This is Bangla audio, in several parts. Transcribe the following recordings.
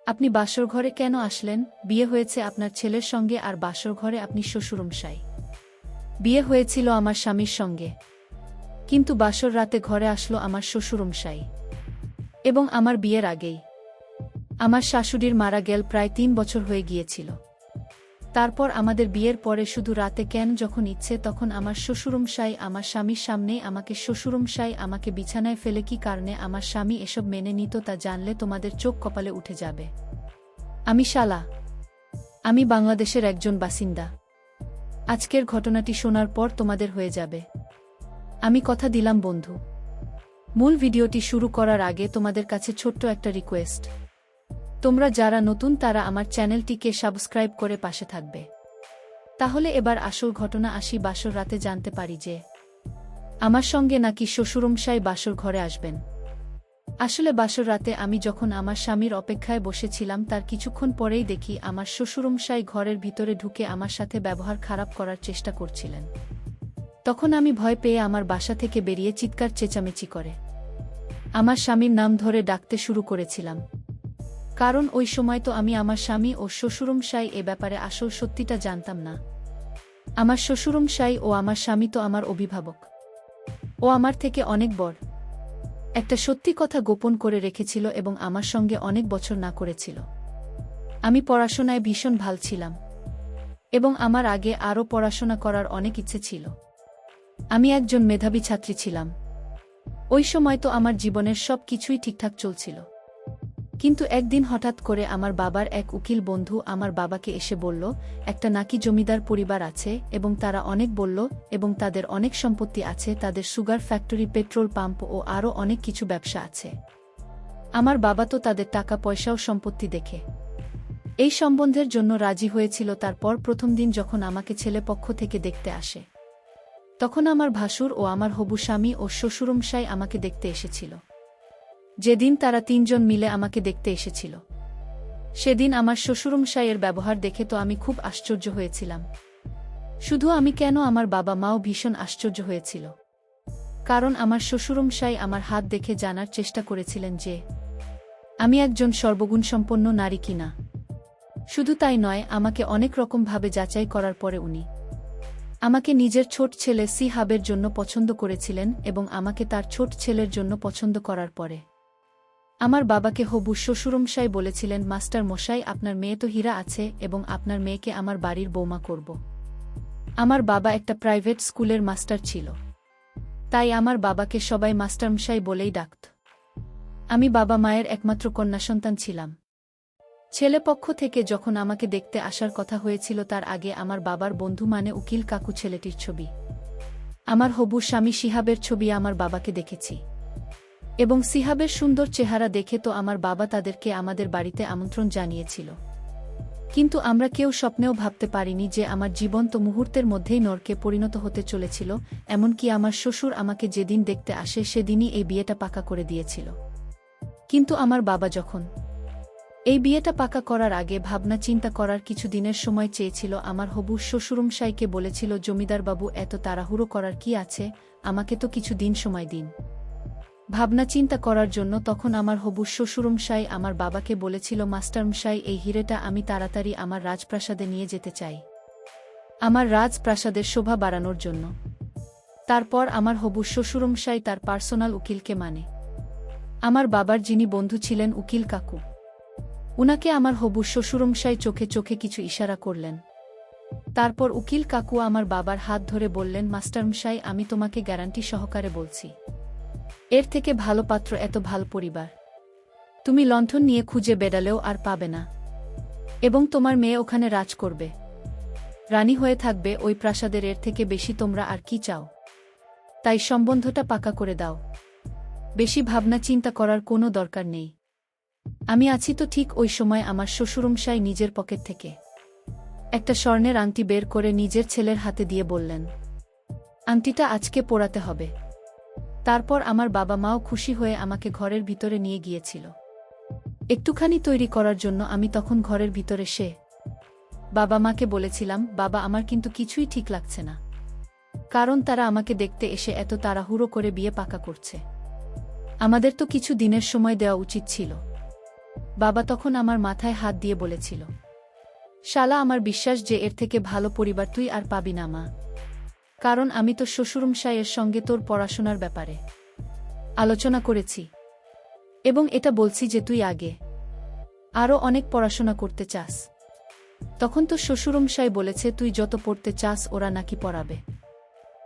আপনি বাসর ঘরে কেন আসলেন? বিয়ে হয়েছে আপনার ছেলের সঙ্গে আর বাসর ঘরে আপনি শ্বশুরমশাই। বিয়ে হয়েছিল আমার স্বামীর সঙ্গে, কিন্তু বাসর রাতে ঘরে আসলো আমার শ্বশুরমশাই। এবং আমার বিয়ের আগেই আমার শাশুড়ির মারা গেল প্রায় ৩ বছর হয়ে গিয়েছিল। তারপর আমাদের বিয়ের পরে শুধু রাতে কেন যখন ইচ্ছে তখন আমার শ্বশুরমশাই আমার স্বামীর সামনেই শ্বশুরমশাই আমাকে বিছানায় ফেলে কি কারণে আমার স্বামী এসব মেনে নিত তা জানলে তোমাদের চোখ কপালে উঠে যাবে। আমি শালা, আমি বাংলাদেশের একজন বাসিন্দা। আজকের ঘটনাটি শোনার পর তোমাদের হয়ে যাবে। আমি কথা দিলাম বন্ধু। মূল ভিডিওটি শুরু করার আগে তোমাদের কাছে ছোট্ট একটা রিকোয়েস্ট। তোমরা যারা নতুন তারা আমার চ্যানেলটিকে সাবস্ক্রাইব করে পাশে থাকবে। তাহলে এবার আসল ঘটনা আসি। বাসর রাতে জানতে পারি যে আমার সঙ্গে নাকি শ্বশুরমশাই বাসর ঘরে আসবেন। আসলে বাসর রাতে আমি যখন আমার স্বামীর অপেক্ষায় বসেছিলাম তার কিছুক্ষণ পরেই দেখি আমার শ্বশুরমশাই ঘরের ভিতরে ঢুকে আমার সাথে ব্যবহার খারাপ করার চেষ্টা করছিলেন। তখন আমি ভয় পেয়ে আমার বাসা থেকে বেরিয়ে চিৎকার চেঁচামেচি করে আমার স্বামীর নাম ধরে ডাকতে শুরু করেছিলাম। কারণ ওই সময় তো আমি আমার স্বামী ও শ্বশুরমশাই এ ব্যাপারে আসল সত্যিটা জানতাম না। আমার শ্বশুরমশাই ও আমার স্বামী তো আমার অভিভাবক। ও আমার থেকে অনেক বড়। একটা সত্যি কথা গোপন করে রেখেছিল এবং আমার সঙ্গে অনেক বছর না করেছিল। আমি পড়াশোনায় ভীষণ ভাল ছিলাম এবং আমার আগে আরও পড়াশোনা করার অনেক ইচ্ছে ছিল। আমি একজন মেধাবী ছাত্রী ছিলাম। ওই সময় তো আমার জীবনের সব কিছুই ঠিকঠাক চলছিল। কিন্তু একদিন হঠাৎ করে আমার বাবার এক উকিল বন্ধু আমার বাবাকে এসে বলল একটা নাকি জমিদার পরিবার আছে এবং তারা অনেক বলল এবং তাদের অনেক সম্পত্তি আছে, তাদের সুগার ফ্যাক্টরি, পেট্রোল পাম্প ও আরও অনেক কিছু ব্যবসা আছে। আমার বাবা তো তাদের টাকা পয়সাও সম্পত্তি দেখে এই সম্বন্ধের জন্য রাজি হয়েছিল। তারপর প্রথম দিন যখন আমাকে ছেলে পক্ষ থেকে দেখতে আসে তখন আমার ভাসুর ও আমার হবু স্বামী ও শ্বশুরমশাই আমাকে দেখতে এসেছিল। যেদিন তারা ৩ জন মিলে আমাকে দেখতে এসেছিল সেদিন আমার শ্বশুরমশাইয়ের ব্যবহার দেখে তো আমি খুব আশ্চর্য হয়েছিলাম। শুধু আমি কেন, আমার বাবা মাও ভীষণ আশ্চর্য হয়েছিল। কারণ আমার শ্বশুরমশাই আমার হাত দেখে জানার চেষ্টা করেছিলেন যে আমি একজন সর্বগুণসম্পন্ন নারী কিনা। শুধু তাই নয়, আমাকে অনেক রকমভাবে যাচাই করার পরে উনি আমাকে নিজের ছোট ছেলে সিহাবের জন্য পছন্দ করেছিলেন এবং আমাকে তার ছোট ছেলের জন্য পছন্দ করার পরে আমার বাবাকে হবু শ্বশুরমশাই বলেছিলেন, মাস্টার মশাই, আপনার মেয়ে তো হীরা আছে এবং আপনার মেয়েকে আমার বাড়ির বৌমা করব। আমার বাবা একটা প্রাইভেট স্কুলের মাস্টার ছিল, তাই আমার বাবাকে সবাই মাস্টারমশাই বলেই ডাকত। আমি বাবা মায়ের একমাত্র কন্যা সন্তান ছিলাম। ছেলেপক্ষ থেকে যখন আমাকে দেখতে আসার কথা হয়েছিল তার আগে আমার বাবার বন্ধু মানে উকিল কাকু ছেলেটির ছবি, আমার হবু স্বামী সিহাবের ছবি আমার বাবাকে দেখেছি এবং সিহাবের সুন্দর চেহারা দেখে তো আমার বাবা তাদেরকে আমাদের বাড়িতে আমন্ত্রণ জানিয়েছিল। কিন্তু আমরা কেউ স্বপ্নেও ভাবতে পারিনি যে আমার জীবন তো মুহূর্তের মধ্যেই নরকে পরিণত হতে চলেছিল। এমনকি আমার শ্বশুর আমাকে যেদিন দেখতে আসে সেদিনই এই বিয়েটা পাকা করে দিয়েছিল। কিন্তু আমার বাবা যখন এই বিয়েটা পাকা করার আগে ভাবনা চিন্তা করার কিছু দিনের সময় চেয়েছিল, আমার হবু শ্বশুরমশাইকে বলেছিল, জমিদারবাবু এত তাড়াহুড়ো করার কি আছে, আমাকে তো কিছু দিন সময় দিন ভাবনা চিন্তা করার জন্য। তখন আমার হবু শ্বশুরমশাই আমার বাবাকে বলেছিল, মাস্টারমশাই, এই হিরেটা আমি তাড়াতাড়ি আমার রাজপ্রাসাদে নিয়ে যেতে চাই, আমার রাজপ্রাসাদের শোভা বাড়ানোর জন্য। তারপর আমার হবু শ্বশুরমশাই তার পার্সোনাল উকিলকে মানে আমার বাবার যিনি বন্ধু ছিলেন উকিল কাকু, উনাকে আমার হবু শ্বশুরমশাই চোখে চোখে কিছু ইশারা করলেন। তারপর উকিল কাকু আমার বাবার হাত ধরে বললেন, মাস্টারমশাই, আমি তোমাকে গ্যারান্টি সহকারে বলছি, এর থেকে ভালো পাত্র, এত ভালো পরিবার তুমি লণ্ঠন নিয়ে খুঁজে বেড়ালেও আর পাবে না এবং তোমার মেয়ে ওখানে রাজ করবে, রানী হয়ে থাকবে ওই প্রাসাদের। এর থেকে বেশি তোমরা আর কি চাও? তাই সম্বন্ধটা পাকা করে দাও, বেশি ভাবনা চিন্তা করার কোনো দরকার নেই। আমি আছি তো। ঠিক ওই সময় আমার শ্বশুরমশাই নিজের পকেট থেকে একটা স্বর্ণের আংটি বের করে নিজের ছেলের হাতে দিয়ে বললেন, আংটিটা আজকে পরাতে হবে। তারপর আমার বাবা মাও খুশি হয়ে আমাকে ঘরের ভিতরে নিয়ে গিয়েছিল একটুখানি তৈরি করার জন্য। আমি তখন ঘরের ভিতরে বাবা মাকে বলেছিলাম, বাবা, আমার কিন্তু কিছুই ঠিক লাগছে না, কারণ তারা আমাকে দেখতে এসে এত তাড়াহুড়ো করে বিয়ে পাকা করছে। আমাদের তো কিছু দিনের সময় দেওয়া উচিত ছিল। বাবা তখন আমার মাথায় হাত দিয়ে বলেছিল, শালা, আমার বিশ্বাস যে এর থেকে ভালো পরিবার তুই আর পাবি না মা। কারণ আমি তো শ্বশুরমশাইয়ের সঙ্গে তোর পড়াশোনার ব্যাপারে আলোচনা করেছি, এবং এটা বলছি যে তুই আগে আরও অনেক পড়াশোনা করতে চাস। তখন তো শ্বশুরমশাই বলেছে তুই যত পড়তে চাস ওরা নাকি পড়াবে,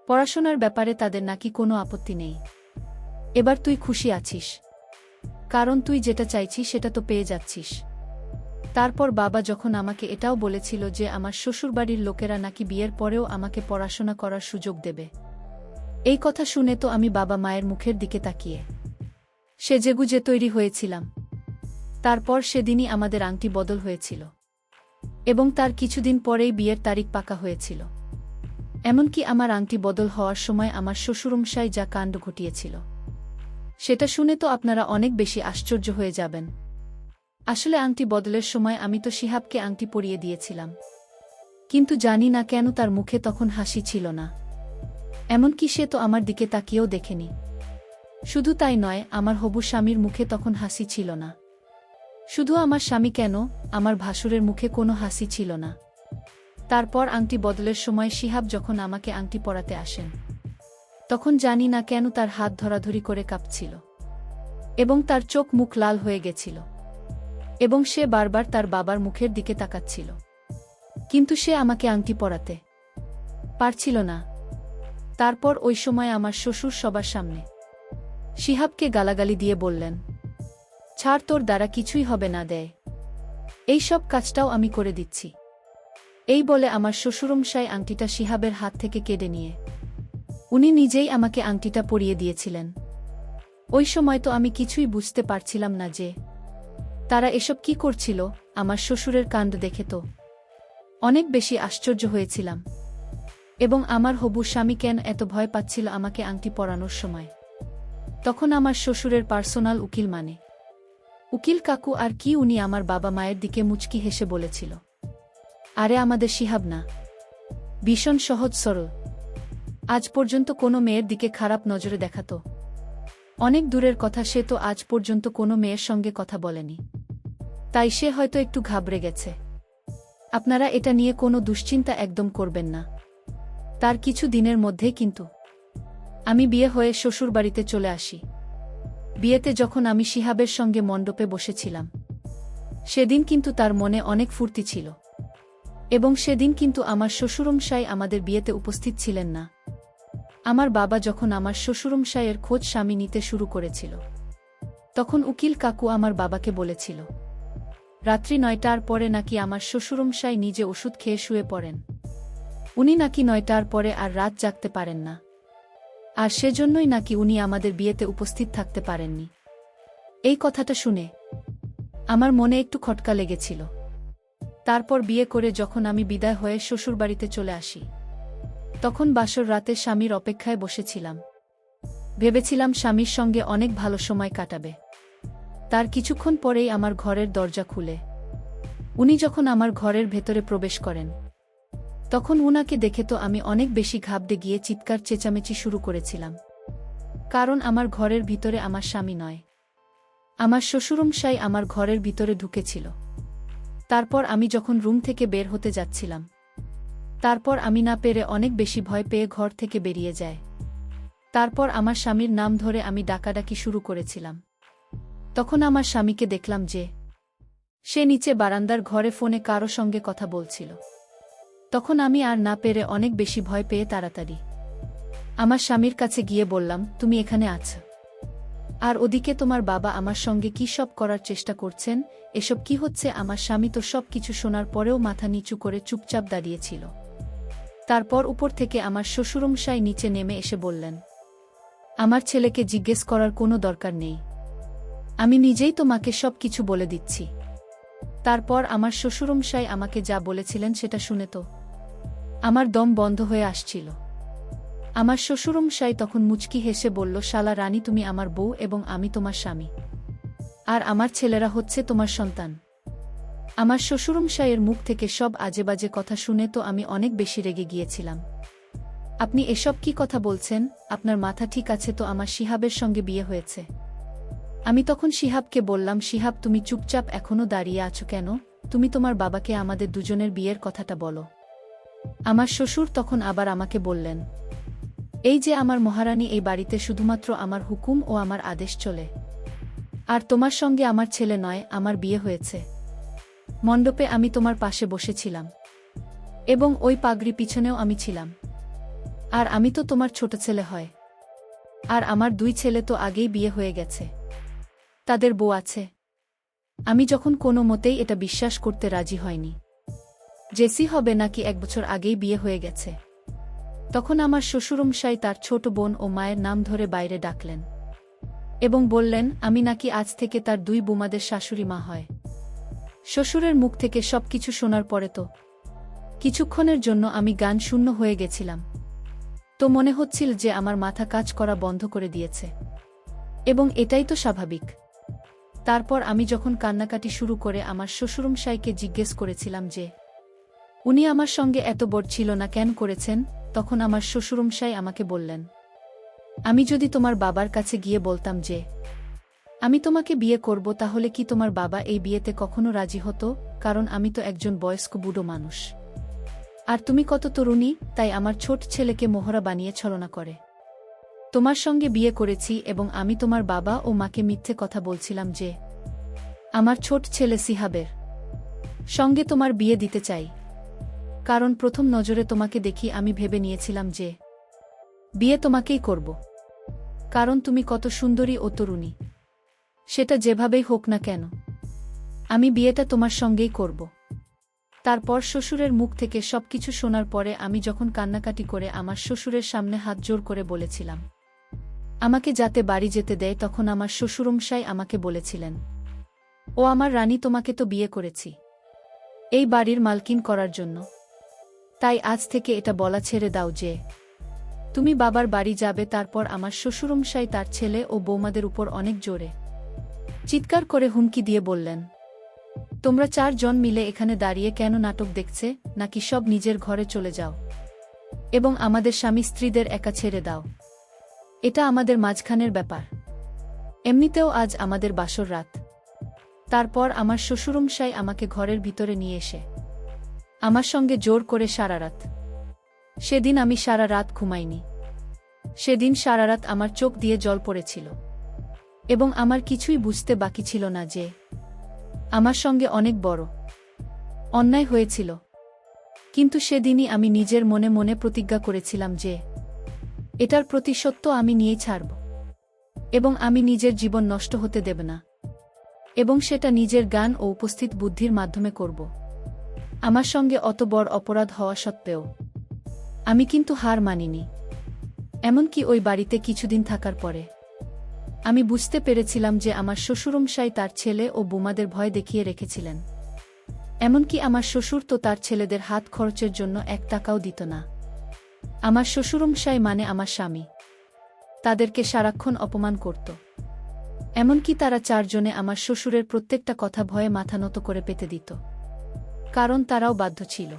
পড়াশোনার ব্যাপারে তাদের নাকি কোনো আপত্তি নেই। এবার তুই খুশি আছিস, কারণ তুই যেটা চাইছিস সেটা তো পেয়ে যাচ্ছিস। তারপর বাবা যখন আমাকে এটাও বলেছিল যে আমার শ্বশুরবাড়ির লোকেরা নাকি বিয়ের পরেও আমাকে পড়াশোনা করার সুযোগ দেবে, এই কথা শুনে তো আমি বাবা মায়ের মুখের দিকে তাকিয়ে সেজেগুজে তৈরি হয়েছিলাম। তারপর সেদিনই আমাদের আংটি বদল হয়েছিল, এবং তার কিছুদিন পরেই বিয়ের তারিখ পাকা হয়েছিল। এমনকি আমার আংটি বদল হওয়ার সময় আমার শ্বশুরমশাই যা কাণ্ড ঘটিয়েছিল সেটা শুনে তো আপনারা অনেক বেশি আশ্চর্য হয়ে যাবেন। আসলে আংটি বদলের সময় আমি তো শিহাবকে আংটি পরিয়ে দিয়েছিলাম, কিন্তু জানি না কেন তার মুখে তখন হাসি ছিল না। এমনকি সে তো আমার দিকে তাকিয়েও দেখেনি। শুধু তাই নয়, আমার হবু স্বামীর মুখে তখন হাসি ছিল না। শুধু আমার স্বামী কেন, আমার ভাসুরের মুখে কোনো হাসি ছিল না। তারপর আংটি বদলের সময় শিহাব যখন আমাকে আংটি পরাতে আসেন, তখন জানি না কেন তার হাত ধরাধরি করে কাঁপছিল, এবং তার চোখ মুখ লাল হয়ে গেছিল, এবং সে বারবার তার বাবার মুখের দিকে তাকাচ্ছিল, কিন্তু সে আমাকে আংটি পরাতে পারছিল না। তারপর ওই সময় আমার শ্বশুর সবার সামনে শিহাবকে গালাগালি দিয়ে বললেন, ছাড়, তোর দ্বারা কিছুই হবে না, দেয় এই সব কাজটাও আমি করে দিচ্ছি। এই বলে আমার শ্বশুরমশাই আংটিটা শিহাবের হাত থেকে কেড়ে নিয়ে উনি নিজেই আমাকে আংটিটা পরিয়ে দিয়েছিলেন। ওই সময় তো আমি কিছুই বুঝতে পারছিলাম না যে তারা এসব কি করছিল। আমার শ্বশুরের কাণ্ড দেখে তো অনেক বেশি আশ্চর্য হয়েছিলাম, এবং আমার হবু স্বামী কেন এত ভয় পাচ্ছিল আমাকে আংটি পরানোর সময়। তখন আমার শ্বশুরের পার্সোনাল উকিল উকিল কাকু আর কি, উনি আমার বাবা মায়ের দিকে মুচকি হেসে বলেছিল, আরে আমাদের শিহাব না, ভীষণ সহজ সরল, আজ পর্যন্ত কোনো মেয়ের দিকে খারাপ নজরে দেখাতো। অনেক দূরের কথা, সে তো আজ পর্যন্ত কোনো মেয়ের সঙ্গে কথা বলেনি, তাই সে হয়তো একটু ঘাবড়ে গেছে। আপনারা এটা নিয়ে কোনো দুশ্চিন্তা একদম করবেন না। তার কিছু দিনের মধ্যেই কিন্তু আমি বিয়ে হয়ে শ্বশুরবাড়িতে চলে আসি। বিয়েতে যখন আমি শিহাবের সঙ্গে মণ্ডপে বসেছিলাম, সেদিন কিন্তু তার মনে অনেক ফুর্তি ছিল, এবং সেদিন কিন্তু আমার শ্বশুরমশাই আমাদের বিয়েতে উপস্থিত ছিলেন না। আমার বাবা যখন আমার শ্বশুরমশাইয়ের খোঁজ স্বামী নিতে শুরু করেছিল, তখন উকিল কাকু আমার বাবাকে বলেছিল, রাত্রি 9টার পরে নাকি আমার শ্বশুরমশাই নিজে ওষুধ খেয়ে শুয়ে পড়েন। উনি নাকি 9টার পরে আর রাত জাগতে পারেন না, আর সেজন্যই নাকি উনি আমাদের বিয়েতে উপস্থিত থাকতে পারেননি। এই কথাটা শুনে আমার মনে একটু খটকা লেগেছিল। তারপর বিয়ে করে যখন আমি বিদায় হয়ে শ্বশুরবাড়িতে চলে আসি, তখন বাসর রাতে স্বামীর অপেক্ষায় বসেছিলাম। ভেবেছিলাম স্বামীর সঙ্গে অনেক ভালো সময় কাটাবে। তার কিছুক্ষণ পরেই আমার ঘরের দরজা খুলে উনি যখন আমার ঘরের ভেতরে প্রবেশ করেন, তখন উনাকে দেখে তো আমি অনেক বেশি ঘাবড়ে গিয়ে চিৎকার চেঁচামেচি শুরু করেছিলাম। কারণ আমার ঘরের ভিতরে আমার স্বামী নয়, আমার শ্বশুরমশাই আমার ঘরের ভিতরে ঢুকেছিল। তারপর আমি যখন রুম থেকে বের হতে যাচ্ছিলাম, তারপর আমি না পেরে অনেক বেশি ভয় পেয়ে ঘর থেকে বেরিয়ে যায়। তারপর আমার স্বামীর নাম ধরে আমি ডাকাডাকি শুরু করেছিলাম। তখন আমার স্বামীকে দেখলাম যে সে নিচে বারান্দার ঘরে ফোনে কারো সঙ্গে কথা বলছিল। তখন আমি আর না পেরে অনেক বেশি ভয় পেয়ে তাড়াতাড়ি আমার স্বামীর কাছে গিয়ে বললাম, তুমি এখানে আছো, আর ওদিকে তোমার বাবা আমার সঙ্গে কি সব করার চেষ্টা করছেন, এসব কি হচ্ছে? আমার স্বামী তো সব কিছু শোনার পরেও মাথা নিচু করে চুপচাপ দাঁড়িয়েছিল। তারপর উপর থেকে আমার শ্বশুরমশাই নিচে নেমে এসে বললেন, আমার ছেলেকে জিজ্ঞেস করার কোনো দরকার নেই, আমি নিজেই তোমাকে সব কিছু বলে দিচ্ছি। তারপর আমার শ্বশুরমশাই আমাকে যা বলেছিলেন সেটা শুনে তো আমার দম বন্ধ হয়ে আসছিল। আমার শ্বশুরমশাই তখন মুচকি হেসে বলল, শালা রানী, তুমি আমার বউ এবং আমি তোমার স্বামী, আর আমার ছেলেরা হচ্ছে তোমার সন্তান। আমার শ্বশুরমশাইয়ের মুখ থেকে সব আজেবাজে কথা শুনে তো আমি অনেক বেশি রেগে গিয়েছিলাম। আপনি এসব কি কথা বলছেন? আপনার মাথা ঠিক আছে তো? আমার শিহাবের সঙ্গে বিয়ে হয়েছে, আমি তখন শিহাবকে বললাম, শিহাব, তুমি চুপচাপ এখনো দাঁড়িয়ে আছো কেন? তুমি তোমার বাবাকে আমাদের দুজনের বিয়ের কথাটা বলো। আমার শ্বশুর তখন আবার আমাকে বললেন, এই যে আমার মহারানী, এই বাড়িতে শুধুমাত্র আমার হুকুম ও আমার আদেশ চলে। আর তোমার সঙ্গে আমার ছেলে নয়, আমার বিয়ে হয়েছে। মণ্ডপে আমি তোমার পাশে বসেছিলাম এবং ওই পাগড়ি পিছনেও আমি ছিলাম। আর আমি তো তোমার ছোট ছেলে হয়। আর আমার 2 ছেলে তো আগেই বিয়ে হয়ে গেছে, তাদের বউ আছে। আমি যখন কোনো মতেই এটা বিশ্বাস করতে রাজি হয়নি, জেসি হবে নাকি 1 বছর আগেই বিয়ে হয়ে গেছে, তখন আমার শ্বশুরমশাই তার ছোট বোন ও মায়ের নাম ধরে বাইরে ডাকলেন এবং বললেন আমি নাকি আজ থেকে তার 2 বোমাদের শাশুড়ি মা হয়। শ্বশুরের মুখ থেকে সবকিছু শোনার পরে তো কিছুক্ষণের জন্য আমি গান শূন্য হয়ে গেছিলাম। তো মনে হচ্ছিল যে আমার মাথা কাজ করা বন্ধ করে দিয়েছে, এবং এটাই তো স্বাভাবিক। তারপর আমি যখন কান্নাকাটি শুরু করে আমার শ্বশুরমশাইকে জিজ্ঞেস করেছিলাম যে উনি আমার সঙ্গে এত বড় ছিল না কেন করেছেন, তখন আমার শ্বশুরমশাই আমাকে বললেন, আমি যদি তোমার বাবার কাছে গিয়ে বলতাম যে আমি তোমাকে বিয়ে করব, তাহলে কি তোমার বাবা এই বিয়েতে কখনো রাজি হতো? কারণ আমি তো একজন বয়স্ক বুড়ো মানুষ, আর তুমি কত তরুণী, তাই আমার ছোট ছেলেকে মোহরা বানিয়ে ছলনা করে তোমার সঙ্গে বিয়ে করেছি। এবং আমি তোমার বাবা ও মাকে মিথ্যে কথা বলছিলাম যে আমার ছোট ছেলে সিহাবের সঙ্গে তোমার বিয়ে দিতে চাই। কারণ প্রথম নজরে তোমাকে দেখি আমি ভেবে নিয়েছিলাম যে বিয়ে তোমাকেই করব, কারণ তুমি কত সুন্দরী ও তরুণী। সেটা যেভাবেই হোক না কেন, আমি বিয়েটা তোমার সঙ্গেই করব। তারপর শ্বশুরের মুখ থেকে সবকিছু শোনার পরে আমি যখন কান্নাকাটি করে আমার শ্বশুরের সামনে হাত জোর করে বলেছিলাম আমাকে যাতে বাড়ি যেতে দেয়, তখন আমার শ্বশুরমশাই আমাকে বলেছিলেন, ও আমার রানী, তোমাকে তো বিয়ে করেছি এই বাড়ির মালকিন করার জন্য, তাই আজ থেকে এটা বলা ছেড়ে দাও যে তুমি বাবার বাড়ি যাবে। তারপর আমার শ্বশুরমশাই তার ছেলে ও বৌমাদের উপর অনেক জোরে চিৎকার করে হুমকি দিয়ে বললেন, তোমরা 4 জন মিলে এখানে দাঁড়িয়ে কেন নাটক দেখছে, নাকি সব নিজের ঘরে চলে যাও এবং আমাদের স্বামী স্ত্রীদের একা ছেড়ে দাও। এটা আমাদের মাঝখানের ব্যাপার, এমনিতেও আজ আমাদের বাসর রাত। তারপর আমার শ্বশুরমশাই আমাকে ঘরের ভিতরে নিয়ে এসে আমার সঙ্গে জোর করে সারা রাত। সেদিন আমি সারা রাত ঘুমাইনি। সেদিন সারা রাত আমার চোখ দিয়ে জল পড়েছিল এবং আমার কিছুই বুঝতে বাকি ছিল না যে আমার সঙ্গে অনেক বড় অন্যায় হয়েছিল। কিন্তু সেদিনই আমি নিজের মনে মনে প্রতিজ্ঞা করেছিলাম যে এটার প্রতিশোধ তো আমি নিয়েই ছাড়ব এবং আমি নিজের জীবন নষ্ট হতে দেব না, এবং সেটা নিজের জ্ঞান ও উপস্থিত বুদ্ধির মাধ্যমে করব। আমার সঙ্গে অত বড় অপরাধ হওয়া সত্ত্বেও আমি কিন্তু হার মানিনি। এমনকি ওই বাড়িতে কিছুদিন থাকার পরে আমি বুঝতে পেরেছিলাম যে আমার শ্বশুরমশাই তার ছেলে ও বোমাদের ভয় দেখিয়ে রেখেছিলেন। এমনকি আমার শ্বশুর তো তার ছেলেদের হাত খরচের জন্য 1 টাকাও দিত না। আমার শ্বশুরমশাই মানে আমার স্বামী তাদেরকে সারাক্ষণ অপমান করত। এমনকি তারা 4 জনে আমার শ্বশুরের প্রত্যেকটা কথা ভয়ে মাথা নত করে পেতে দিত, কারণ তারাও বাধ্য ছিল।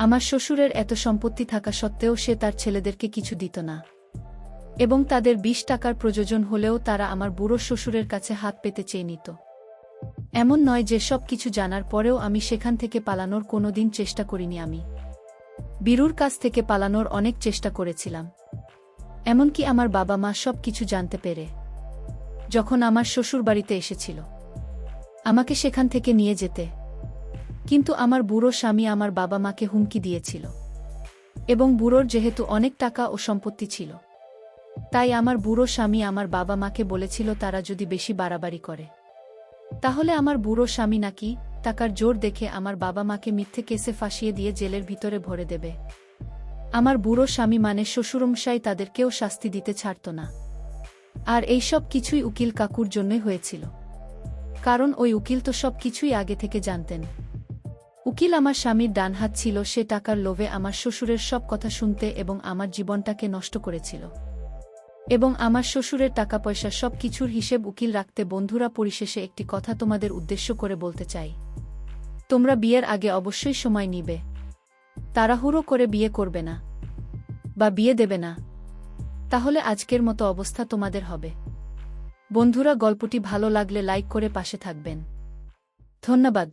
আমার শ্বশুরের এত সম্পত্তি থাকা সত্ত্বেও সে তার ছেলেদেরকে কিছু দিত না, এবং তাদের 20 টাকার প্রয়োজন হলেও তারা আমার বুড়ো শ্বশুরের কাছে হাত পেতে চেয়ে নিত। এমন নয় যে সব কিছু জানার পরেও আমি সেখান থেকে পালানোর কোনোদিন চেষ্টা করিনি। আমি বীরুর কাছ থেকে পালানোর অনেক চেষ্টা করেছিলাম। এমনকি আমার বাবা মা সব কিছু জানতে পেরে যখন আমার শ্বশুর বাড়িতে এসেছিল আমাকে সেখান থেকে নিয়ে যেতে, কিন্তু আমার বুড়ো স্বামী আমার বাবা মাকে হুমকি দিয়েছিল, এবং বুড়োর যেহেতু অনেক টাকা ও সম্পত্তি ছিল, তাই আমার বুড়ো স্বামী আমার বাবা মাকে বলেছিল তারা যদি বেশি বাড়াবাড়ি করে তাহলে আমার বুড়ো স্বামী নাকি টাকার জোর দেখে আমার বাবা মাকে মিথ্যে কেসে ফাঁসিয়ে দিয়ে জেলের ভিতরে ভরে দেবে। আমার বুড়ো স্বামী মানে শ্বশুরমশাই তাদেরকেও শাস্তি দিতে ছাড়ত না। আর এই সব কিছুই উকিল কাকুর জন্যই হয়েছিল, কারণ ওই উকিল তো সব কিছুই আগে থেকে জানতেন। উকিল আমার স্বামীর ডান হাত ছিল, সে টাকার লোভে আমার শ্বশুরের সব কথা শুনতে এবং আমার জীবনটাকে নষ্ট করেছিল। এবং আমার শ্বশুরের টাকা পয়সা সব কিছুর হিসেব উকিল রাখতে। বন্ধুরা, পরিশেষে একটি কথা তোমাদের উদ্দেশ্য করে বলতে চাই, তোমরা বিয়ের আগে অবশ্যই সময় নিবে, তাড়াহুড়ো করে বিয়ে করবে না বা বিয়ে দেবে না, তাহলে আজকের মতো অবস্থা তোমাদের হবে। বন্ধুরা, গল্পটি ভালো লাগলে লাইক করে পাশে থাকবেন। ধন্যবাদ।